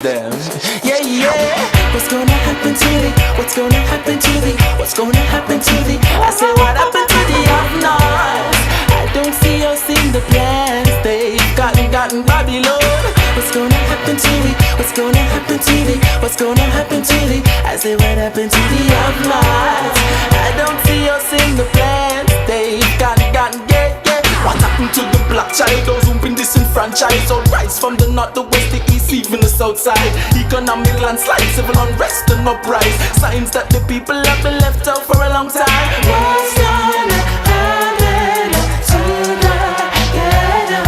Them. Yeah, yeah. What's gonna happen to the? What's gonna happen to the? What's gonna happen to the? I say what happened to the up-north? I don't see us in the plans. They've gotten Babylon. What's gonna happen to the? What's gonna happen to the? What's gonna happen to the? I say what happened to the up-north? I don't see us in the plans. They've gotten yeah. What happened to the black child? Those who've been disenfranchised. All rise from the north, the west, the east, even the south side. Economic landslide, civil unrest and uprise. Signs that the people have been left out for a long time. What's gonna happen to the ghetto?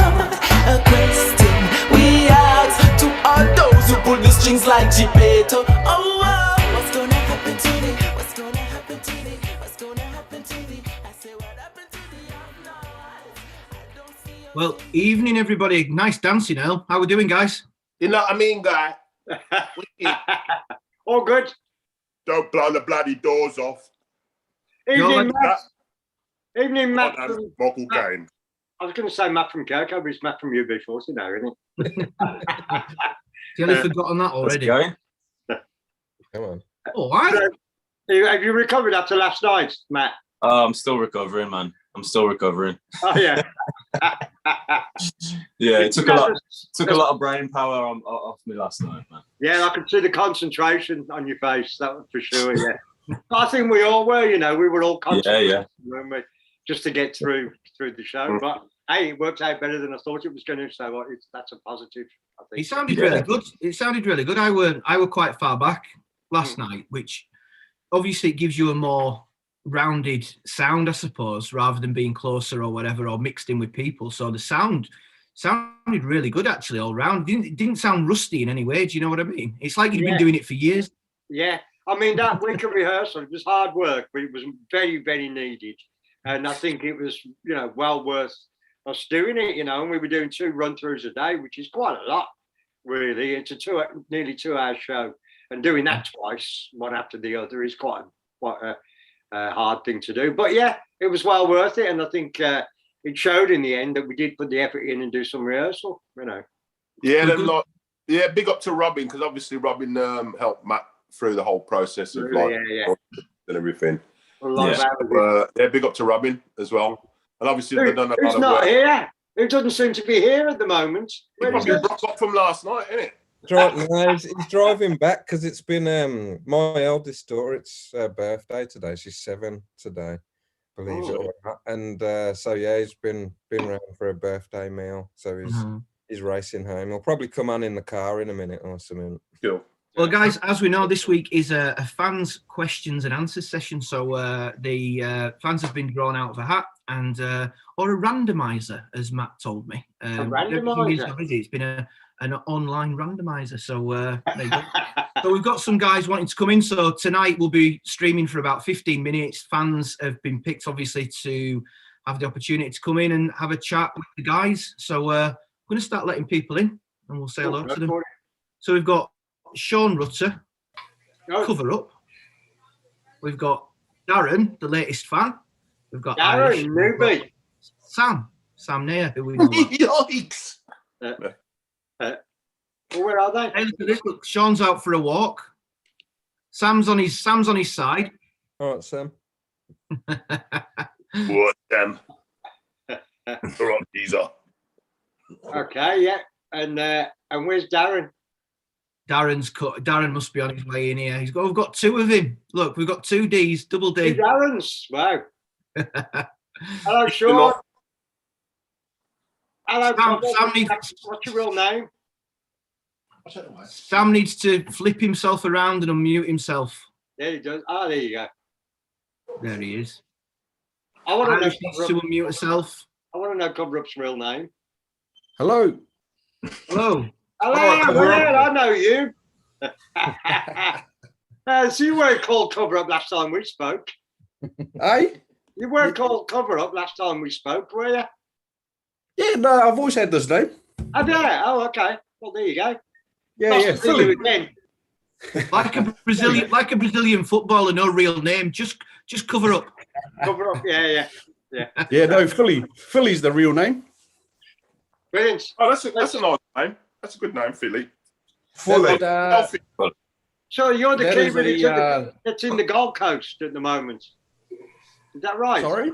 A question we ask to all those who pull the strings like Gepetto. Oh, what's gonna happen to the? What's gonna happen to the? What's gonna happen to the? I say what happened to the up-north? Well, evening everybody. Nice dancing, El. How we doing, guys? You know what I mean, guy? All good. Don't blow the bloody doors off. Evening, Matt. Evening, Matt. Vocal game. I was going to say Matt from Coco, but it's Matt from UB40 now, isn't it? You only forgotten that already. Come on. All right. Have you recovered after last night, Matt? Oh, I'm still recovering, man. I'm still recovering. Oh yeah. Yeah, it took a lot of brain power off me last night, man. Yeah, I could see the concentration on your face. That was for sure. Yeah. I think we all were. You know, we were all concentrating, weren't we? Just to get through the show. But hey, it worked out better than I thought it was going to. So that's a positive, I think. It sounded really good. It sounded really good. I were quite far back last night, which obviously it gives you a more rounded sound, I suppose, rather than being closer or whatever, or mixed in with people. So the sound sounded really good, actually, all round. It didn't sound rusty in any way. Do you know what I mean? It's like you've been doing it for years. Yeah, I mean, that week of rehearsal, it was hard work, but it was very, very needed. And I think it was, well worth us doing it, and we were doing 2 run-throughs a day, which is quite a lot, really. It's a nearly 2-hour show. And doing that twice, one after the other, is quite a hard thing to do. But yeah, it was well worth it. And I think it showed in the end that we did put the effort in and do some rehearsal, Yeah, big up to Robin, because obviously Robin helped Matt through the whole process of and everything. Big up to Robin as well. And obviously they've done a lot of work. Who's not here? Who doesn't seem to be here at the moment? He probably broke up from last night, isn't it? He's driving back because it's been my eldest daughter. It's her birthday today. She's 7 today, believe it or not. And so yeah, he's been around for a birthday meal. So he's racing home. He'll probably come on in the car in a minute or something. Cool. Well, guys, as we know, this week is a fans' questions and answers session. So the fans have been drawn out of a hat, and or a randomizer, as Matt told me. A randomizer. It's been an online randomizer. So there you go. So we've got some guys wanting to come in. So tonight we'll be streaming for about 15 minutes. Fans have been picked, obviously, to have the opportunity to come in and have a chat with the guys. So we're going to start letting people in, and we'll say hello to them. So we've got Sean Rutter, Cover Up. We've got Darren, the latest fan. We've got Darren, newbie. Sam Nair, who we know. Yikes! Where are they? Hey, look at this. Look, Sean's out for a walk. Sam's on his side. All right, Sam. What, Sam? All right, geezer. Okay, yeah. And where's Darren? Darren must be on his way in here. We've got 2 of him. Look, we've got 2 Ds, double D. 2 Darrens. Wow. Hello, Sean. Hello, Sam. What's your real name? Sam needs to flip himself around and unmute himself. There he does. Oh, there you go. There he is. I want to know to unmute herself. I want to know Cover Up's real name. Hello. Hello. Hello, I know you. So you weren't called Cover Up last time we spoke. Hey? You weren't called Cover Up last time we spoke, were you? Yeah, no, I've always had this name. Oh, yeah. Oh, okay. Well, there you go. Yeah, Philly again. Like a Brazilian footballer, no real name. Just Cover Up. Cover Up. Yeah. Yeah, no, Philly's the real name. Brilliant. Oh, that's a nice name. That's a good name, Philly. Fully. So you're the That is keeper that's in the Gold Coast at the moment. Is that right? Sorry?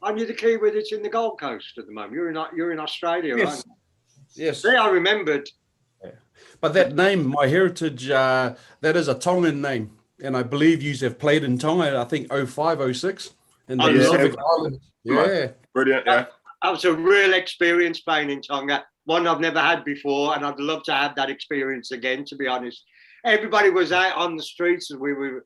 Aren't you the keeper that's in the Gold Coast at the moment? You're in Australia, Yes. right? Yes. Yeah, I remembered. But that name, my heritage, that is a Tongan name. And I believe you have played in Tonga, I think 05, 06. In the Pacific Islands. Yeah. Brilliant, yeah. That was a real experience playing in Tonga. One I've never had before, and I'd love to have that experience again, to be honest. Everybody was out on the streets and we were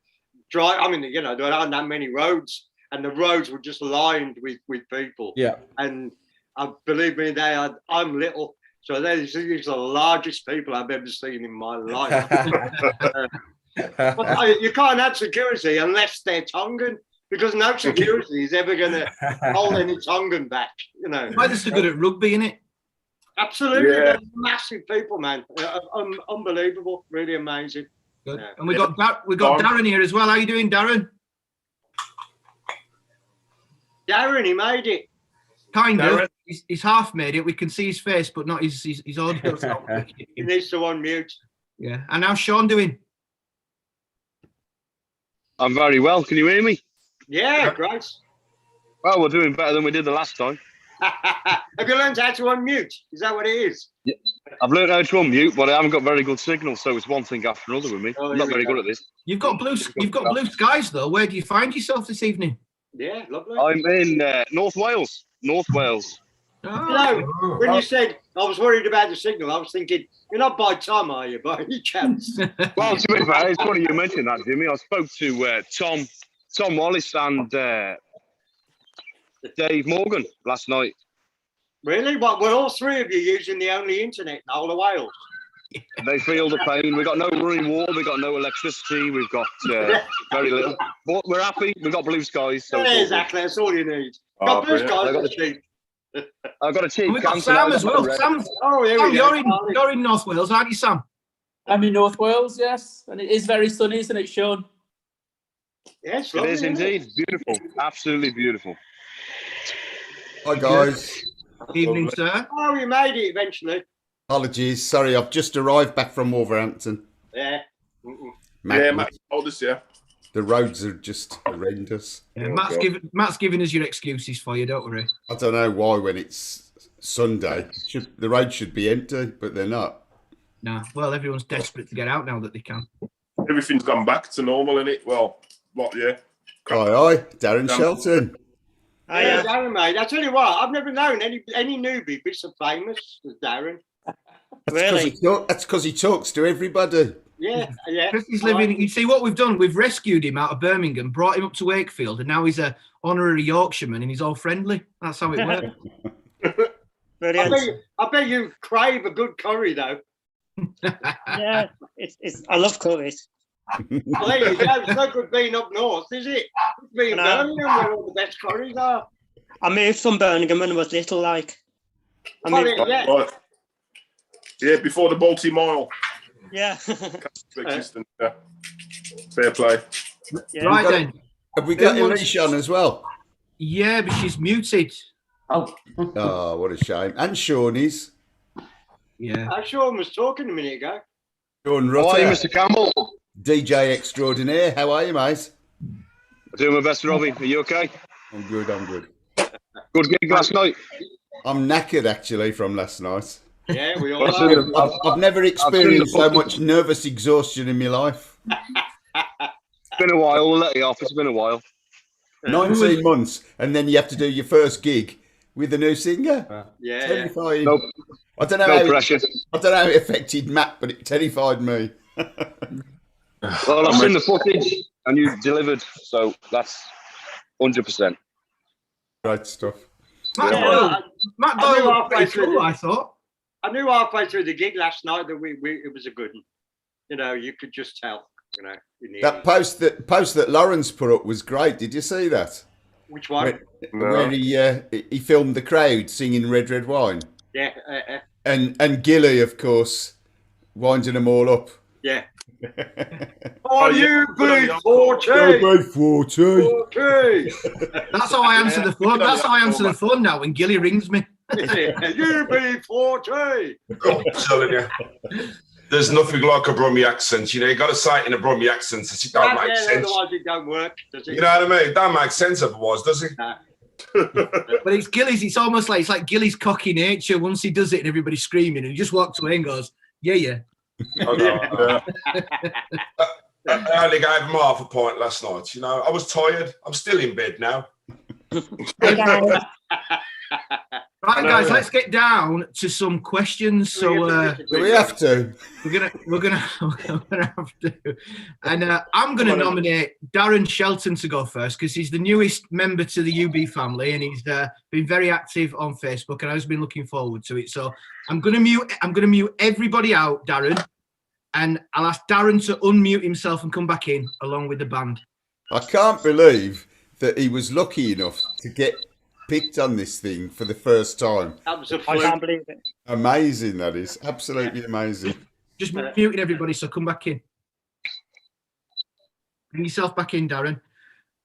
driving. I mean, you know, there aren't that many roads, and the roads were just lined with people. Yeah. And believe me, I'm little. So these are the largest people I've ever seen in my life. But you can't have security unless they're Tongan, because no security is ever going to hold any Tongan back, you know. Why they're so good at rugby, innit? Absolutely. Yeah. They're massive people, man. Unbelievable. Really amazing. Good. Yeah. And we got Darren here as well. How you doing, Darren? Darren, he made it. Kind of. He's half made it. We can see his face, but not his audio. He needs to unmute. Yeah. And how's Sean doing? I'm very well. Can you hear me? Yeah, great. Well, we're doing better than we did the last time. Have you learned how to unmute? Is that what it is? Yeah. I've learned how to unmute, but I haven't got very good signal, so it's one thing after another with me. I'm not very good at this. You've got blue skies though. Where do you find yourself this evening? Yeah, lovely. I'm in North Wales. North Wales. Oh. You know, when you said I was worried about the signal, I was thinking, you're not by Tom, are you, by any chance? Well, to be fair, it's funny you mentioned that, Jimmy. I spoke to Tom Wallace and Dave Morgan last night. Really? What? Were all three of you using the only internet in the whole of Wales? They feel the pain. We've got no running water. We've got no electricity. We've got very little. But we're happy. We've got blue skies. So yeah, exactly. That's all you need. Got blue skies. Cheap. I've got a cheap. We've got Sam as well. Sam, you're in North Wales, aren't you, Sam? I'm in North Wales, yes. And it is very sunny, isn't it, Sean? Yes, it is indeed. Beautiful. Absolutely beautiful. Hi, guys. Evening, sir. Oh, you made it eventually. Apologies. Sorry, I've just arrived back from Wolverhampton. Yeah. Matt told us, yeah. The roads are just horrendous. Yeah, Matt's giving us your excuses for you, don't worry. I don't know why when it's Sunday, the roads should be empty, but they're not. No, well, everyone's desperate to get out now that they can. Everything's gone back to normal, innit? Well, yeah. Hi, Darren Shelton. Yeah, Darren, mate. I tell you what, I've never known any newbie be so famous as Darren. Really? That's because he talks to everybody. Yeah. Chris is living. You see what we've done? We've rescued him out of Birmingham, brought him up to Wakefield, and now he's a honorary Yorkshireman, and he's all friendly. That's how it works. I bet you crave a good curry, though. Yeah, I love curries. Well, there you go. It's no good being up north, is it? It's being Birmingham where all the best curries are. I moved from Birmingham when I was little, like. Yeah, before the Balti Mile. Yeah. Fair play. Yeah. Right then. Have we got Elise on as well? Yeah, but she's muted. Oh, what a shame. And Shawnee's. Yeah. Sean was talking a minute ago. Sean Rutter. How are you, Mr. Campbell? DJ extraordinaire. How are you, mate? I'm doing my best, Robbie. Are you okay? I'm good. Good gig last night. I'm knackered, actually, from last night. Yeah, we all are. I've never experienced so much nervous exhaustion in my life. It's been a while. We'll let you off. It's been a while. 19 months, and then you have to do your first gig with a new singer. Yeah. Terrifying. No, I don't know how it affected Matt, but it terrified me. Well, I've seen the footage, and you delivered, so that's 100%. Great stuff. Matt Doyle was pretty cool, I thought. I knew halfway through the gig last night that it was a good one. You know, you could just tell. You know, that post that Lawrence put up was great. Did you see that? Which one? Where he filmed the crowd singing Red Red Wine. Yeah. And Gilly, of course, winding them all up. Yeah. UB40. That's how I answer the phone. That's how I answer the phone now when Gilly rings me. UB40. There's nothing like a Brummie accent. You know, you got to say it in a Brummie accent. It don't make sense. Otherwise, it don't work, does it? You know what I mean? It don't make sense otherwise, does it? Nah. But it's Gilly's. It's almost like Gilly's cocky nature. Once he does it, and everybody's screaming, and he just walks away and goes, "Yeah." I only gave him half a point last night. You know, I was tired. I'm still in bed now. Right, guys, let's get down to some questions. So do we have to? We're gonna have to. And I'm gonna nominate Darren Shelton to go first because he's the newest member to the UB family, and he's been very active on Facebook, and I've been looking forward to it. So I'm gonna mute everybody out, Darren, and I'll ask Darren to unmute himself and come back in along with the band. I can't believe that he was lucky enough to get picked on this thing for the first time. That was a I can't believe it. Amazing, that is. Absolutely amazing. Just muting everybody, so come back in. Bring yourself back in, Darren.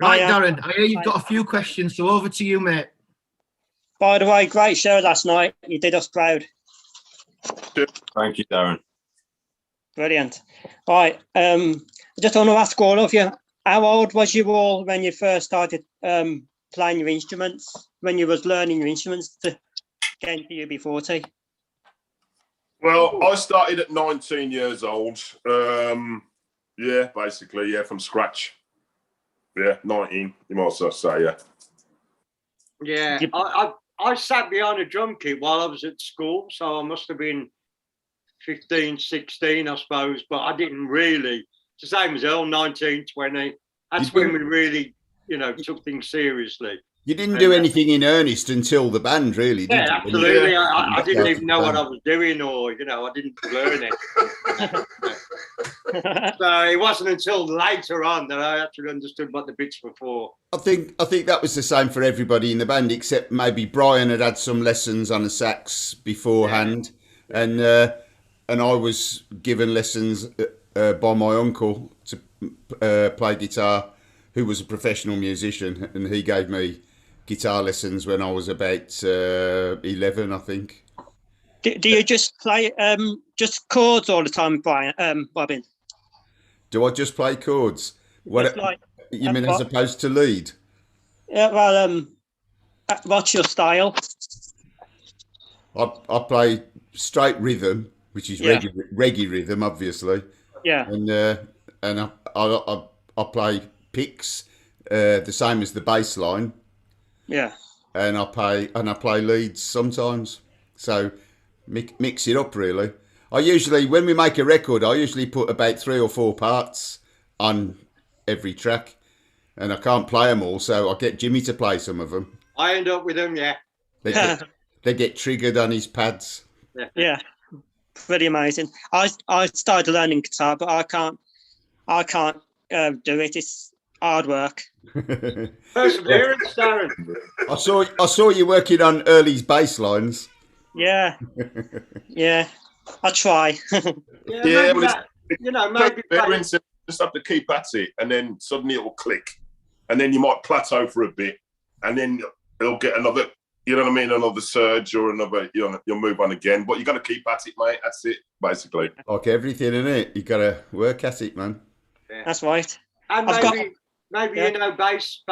Right, Darren, I hear you've got a few questions, so over to you, mate. By the way, great show last night. You did us proud. Thank you, Darren. Brilliant. Right. I just want to ask all of you, how old was you all when you first started playing your instruments, when you was learning your instruments to get into UB40? Well, I started at 19 years old. Yeah, basically, yeah, from scratch. Yeah, 19, you might as well say, yeah. Yeah, I sat behind a drum kit while I was at school, so I must have been 15, 16, I suppose, but I didn't really. It's the same as Earl, 19, 20. That's when we really, you know, took things seriously. You didn't do anything in earnest until the band, really, did you? Absolutely. I didn't even know what I was doing, or, you know, I didn't learn it. So it wasn't until later on that I actually understood what the bits were for. I think that was the same for everybody in the band, except maybe Brian had some lessons on the sax beforehand, and I was given lessons by my uncle to play guitar, who was a professional musician, and he gave me guitar lessons when I was about 11, I think. Do you just play just chords all the time, Brian? Bobbin? Do I just play chords? What you mean, as opposed to lead? Yeah. Well, what's your style? I play straight rhythm, which is reggae rhythm, obviously. Yeah. And I play picks, the same as the bass line. Yeah. And I play leads sometimes. So mix it up, really. I usually, when we make a record, I usually put about 3 or 4 parts on every track, and I can't play them all, so I get Jimmy to play some of them. I end up with them, yeah. They get triggered on his pads. Yeah. Pretty amazing. I started learning guitar, but I can't do it. It's hard work. Perseverance, Darren. I saw you working on Early's bass lines. Yeah. Yeah. I try. Yeah, well, you know, maybe parents just have to keep at it, and then suddenly it will click, and then you might plateau for a bit, and then it'll get another, you know what I mean, another surge or another, you know, you'll move on again. But you got to keep at it, mate. That's it, basically. Like everything, innit? You got to work at it, man. Yeah. That's right. And maybe you know, bass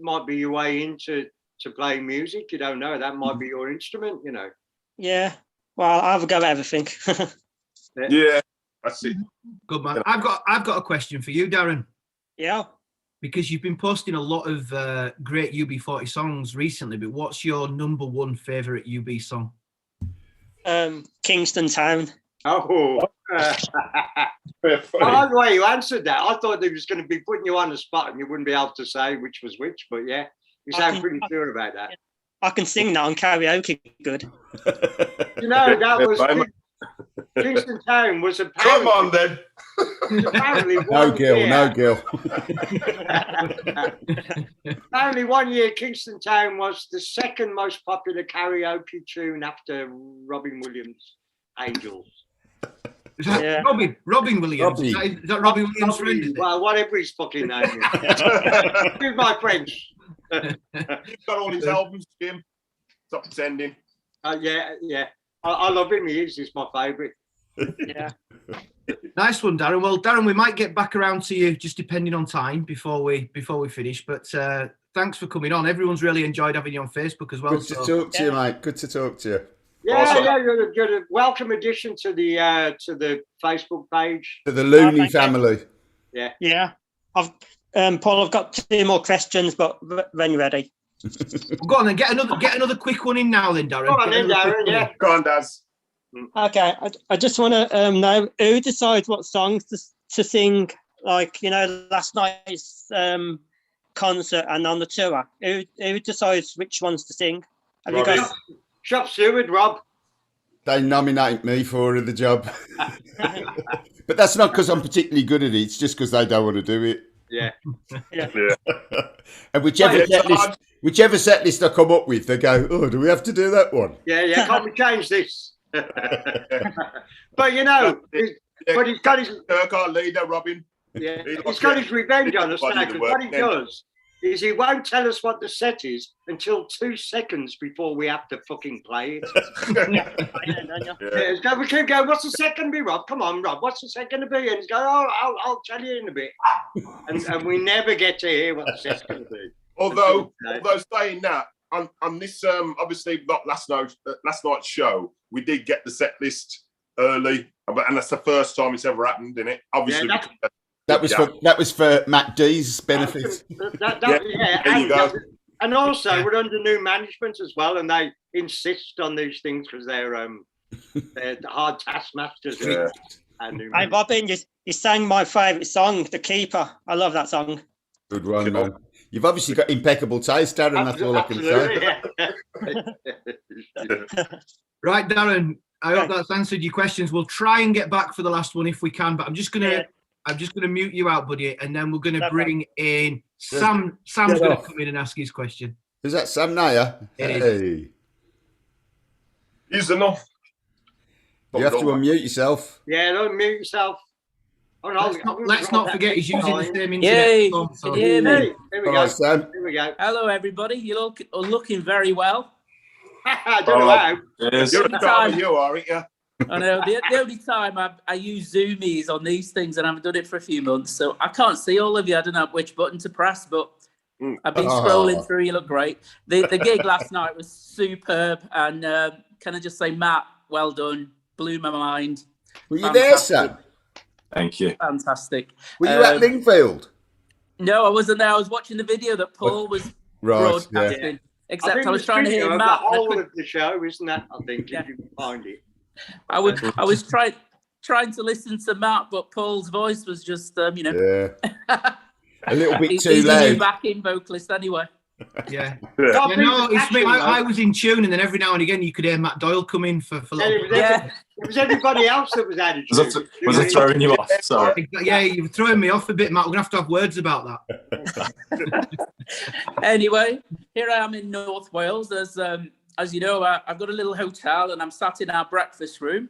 might be your way into playing music. You don't know. That might be your instrument. You know. Yeah. Well, I'll have a go at everything. Yeah, that's it. Good man. I've got a question for you, Darren. Yeah. Because you've been posting a lot of great UB40 songs recently, but what's your number one favourite UB song? Kingston Town. Oh. I like the way you answered that. I thought they was going to be putting you on the spot and you wouldn't be able to say which was which, but yeah, you sound pretty sure about that. I can sing that on karaoke good. You know, that was Kingston Town was apparently... Come on, then. No Gil. Apparently 1 year Kingston Town was the second most popular karaoke tune after Robin Williams' Angels. Is that Robin Williams? Is that Robin Williams' friend? Is it? Well, whatever his fucking name is. He's my French. You've got all his albums, Jim. Stop pretending. Yeah. I love him. He's my favourite. Yeah. Nice one, Darren. Well, Darren, we might get back around to you just depending on time before we finish. But thanks for coming on. Everyone's really enjoyed having you on Facebook as well. Good to talk to you, mate. Good to talk to you. Yeah, you're a welcome addition to the Facebook page. To the Looney family. Yeah. Yeah. Paul, I've got 2 more questions, but when you're ready. Go on then, get another quick one in now then, Darren. Go on then, Darren, yeah. Go on, Daz. Okay, I just want to know who decides what songs to sing, like, you know, last night's concert and on the tour. Who decides which ones to sing? Have you guys... Shop steward, Rob. They nominate me for the job. But that's not because I'm particularly good at it. It's just because they don't want to do it. Yeah. And whichever set list I come up with, they go, oh, do we have to do that one? Yeah, can't we change this? But, you know, but he's got his... Our leader, Robin. Yeah, he's got his revenge on us now, because what he does is he won't tell us what the set is until 2 seconds before we have to fucking play it. We keep going, what's the set going to be, Rob? Come on, Rob, what's the set going to be? And he's going, oh, I'll tell you in a bit. And we never get to hear what the set's going to be. Although saying that, on this, obviously not last night's show, we did get the set list early, and that's the first time it's ever happened, isn't it? Obviously. That was for Matt D's benefit. There you go. And also, we're under new management as well, and they insist on these things because they're the hard taskmasters. Yeah. Hey, Robin, you sang my favourite song, The Keeper. I love that song. Good one, man. You've obviously got impeccable taste, Darren. That's all I can say. Right, Darren. I hope that's answered your questions. We'll try and get back for the last one if we can, but I'm just gonna mute you out, buddy, and then we're gonna bring in Sam. Sam's gonna come in and ask his question. Is that Sam Naya? It is. He's enough. You have to unmute yourself. Yeah, unmute yourself. Oh, no, let's not forget he's using the same internet. Yay! Phone, so. Can you hear me? Here we go. Sam. Here we go. Hello, everybody. You're looking very well. I don't know how. You're a driver, you are, aren't you? I know. The only time I use Zoomies on these things, and I haven't done it for a few months, so I can't see all of you. I don't know which button to press, but I've been scrolling through. You look great. The gig last night was superb, and can I just say, Matt, well done. Blew my mind. Were you there, Sam? Thank you. Fantastic. Were you at Lingfield? No, I wasn't there. I was watching the video that Paul was broadcasting. Yeah. Except I was trying to hear Matt. The whole of the show, isn't that? I think if you can find it. I was trying to listen to Matt, but Paul's voice was just a little bit too he's loud. a new backing vocalist anyway. Yeah. No, it's me. I was in tune, and then every now and again you could hear Matt Doyle come in for it was everybody else that was added. Was it throwing you off? Sorry. Yeah, you were throwing me off a bit, Matt. We're gonna have to have words about that. Anyway, here I am in North Wales. As you know, I've got a little hotel, and I'm sat in our breakfast room.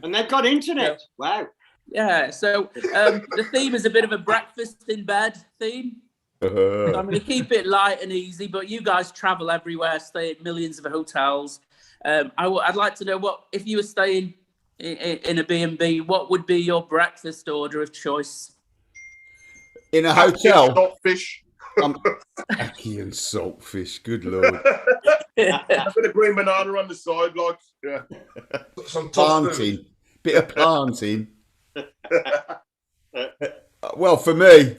And they've got internet. Wow. Yeah. So the theme is a bit of a breakfast in bed theme. So I'm going to keep it light and easy, but you guys travel everywhere, stay at millions of hotels. I'd like to know what, if you were staying in a B&B, what would be your breakfast order of choice? In a hotel? Saltfish. Ackee and saltfish, good lord. A bit of green banana on the side, like, some planting. Bit of planting. Well, for me,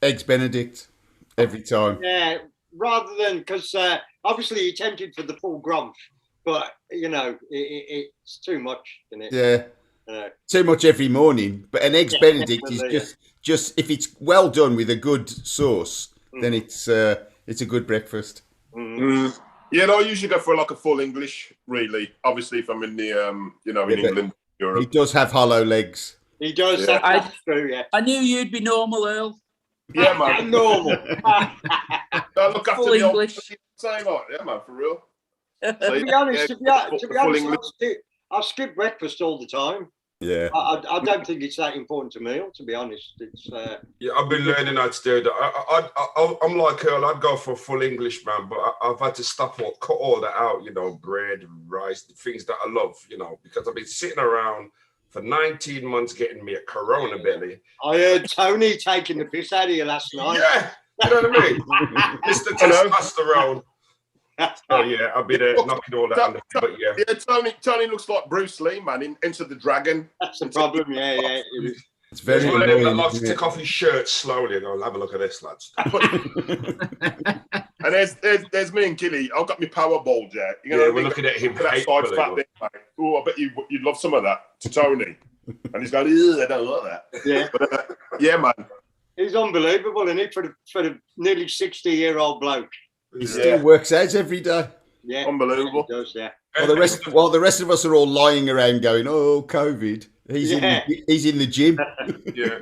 Eggs Benedict every time. Yeah, rather than, because obviously you're tempted for the full grump, but you know it's too much, isn't it? Yeah, too much every morning. But an Eggs Benedict is just if it's well done with a good sauce, then it's a good breakfast. Yeah, no, I usually go for like a full English. Really, obviously, if I'm in the in England, Europe. He does have hollow legs. He does. Yeah. That's true. Yeah. I knew you'd be normal, Earl. Yeah, man. Normal. I look after Full the English. Same, like, yeah, man, for real. To be honest, I'll skip breakfast all the time. Yeah. I don't think it's that important to meal, to be honest. It's Yeah, I've been learning how to do that. I'm like Earl. I'd go for a full English man, but I've had to cut all that out. You know, bread, rice, the things that I love. You know, because I've been sitting around for 19 months getting me a Corona belly. I heard Tony taking the piss out of you last night. Yeah, you know what I mean, Mr. Testosterone. So yeah, I've been knocking all that on the head, but yeah. Tony looks like Bruce Lee, man, in Enter the Dragon. That's the problem, yeah. It's very one of them that likes to annoying, take off his shirt slowly and go, have a look at this, lads. And there's me and Gilly. I've got my Powerball, Jack. You know Yeah, what I we're mean? looking at him That side hatefully, fat bit, mate. Oh, I bet you'd love some of that to Tony. And he's going, I don't like that. Yeah. But, yeah, man. He's unbelievable, isn't he, for the nearly 60-year-old bloke. He still works out every day. Yeah, unbelievable. He does, yeah. While the rest of us are all lying around going, "Oh, COVID." He's in the gym. Yeah,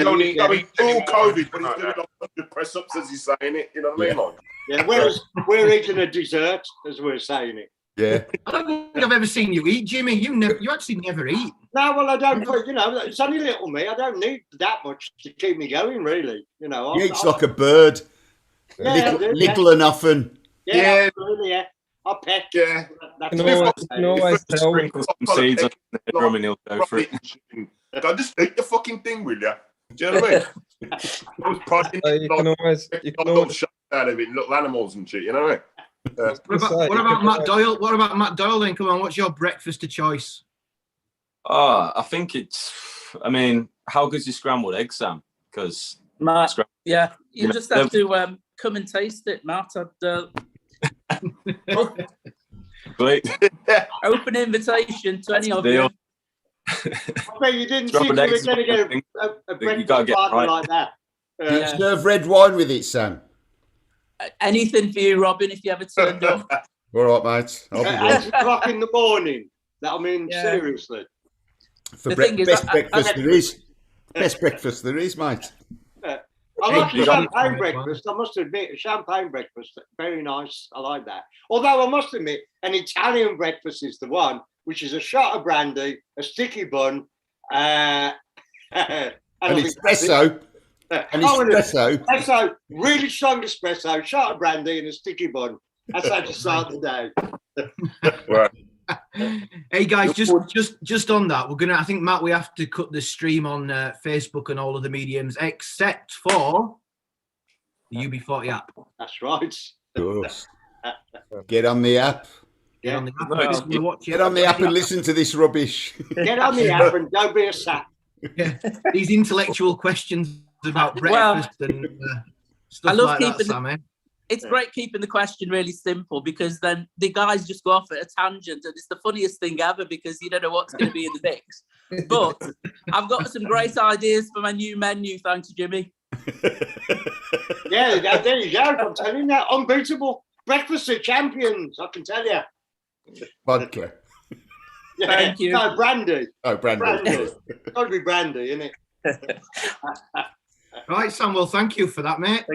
all COVID, but he's doing 100 press-ups as he's saying it. You know what I mean? Like, yeah, whereas we're eating a dessert as we're saying it. Yeah. I don't think I've ever seen you eat, Jimmy. You actually never eat. No, well, I don't. You know, it's only little me. I don't need that much to keep me going, really. You know, He eats like a bird. Yeah, little and often. Yeah, absolutely, yeah. I peck. Yeah. That's You can always tell. Sprinkle some seeds on the drum and he'll go for it. God, just eat the fucking thing, will you? Do you know what I mean? You can always shot out of it, little animals and shit. You know what I mean? What about Matt Doyle? What about Matt Doyle then? Come on, what's your breakfast of choice? I think it's. I mean, how good's your scrambled egg, Sam? Because Matt, yeah, you just have to come and taste it, Matt. Great. Open invitation to any of you. But you didn't think you were going to get a breakfast partner like that. Serve red wine with it, Sam. Anything for you, Robin, if you ever turned up. All right, mate. I'll be At 8 o'clock in the morning. Seriously. For best breakfast there is. Best breakfast there is, mate. I like a champagne breakfast. I must admit, a champagne breakfast, very nice. I like that. Although I must admit, an Italian breakfast is the one, which is a shot of brandy, a sticky bun, and espresso. Espresso, really strong espresso, shot of brandy, and a sticky bun. That's how to start the day. Right. Hey guys, just on that, I think, Matt, we have to cut the stream on Facebook and all of the mediums except for the UB40 app. That's right. Get on the app. Get on the app. Get on the app and listen to this rubbish. Get on the app and don't be a sap. Yeah. These intellectual questions about breakfast and stuff like that, Sammy. It's great keeping the question really simple because then the guys just go off at a tangent and it's the funniest thing ever because you don't know what's going to be in the mix. But I've got some great ideas for my new menu. Thanks, Jimmy. Yeah, there you go. I'm telling you that. Unbeatable. Breakfast of champions, I can tell you. Vodka. Yeah. Thank you. No, brandy. Oh, brandy. It's got to be brandy, isn't it? Right, Sam, well, thank you for that, mate.